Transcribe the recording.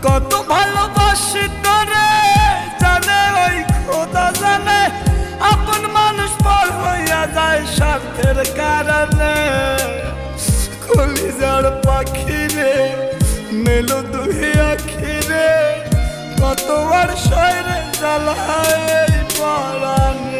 কত ভালোবাসি তোরে জানে ওই খোদা জানে, আপন মানুষ পর হইয়া যায় স্বার্থের কারণে। কলিজার পাখি রে মেলো দুই আখি রে, কত আর শয়রে জ্বালায় পরাণে।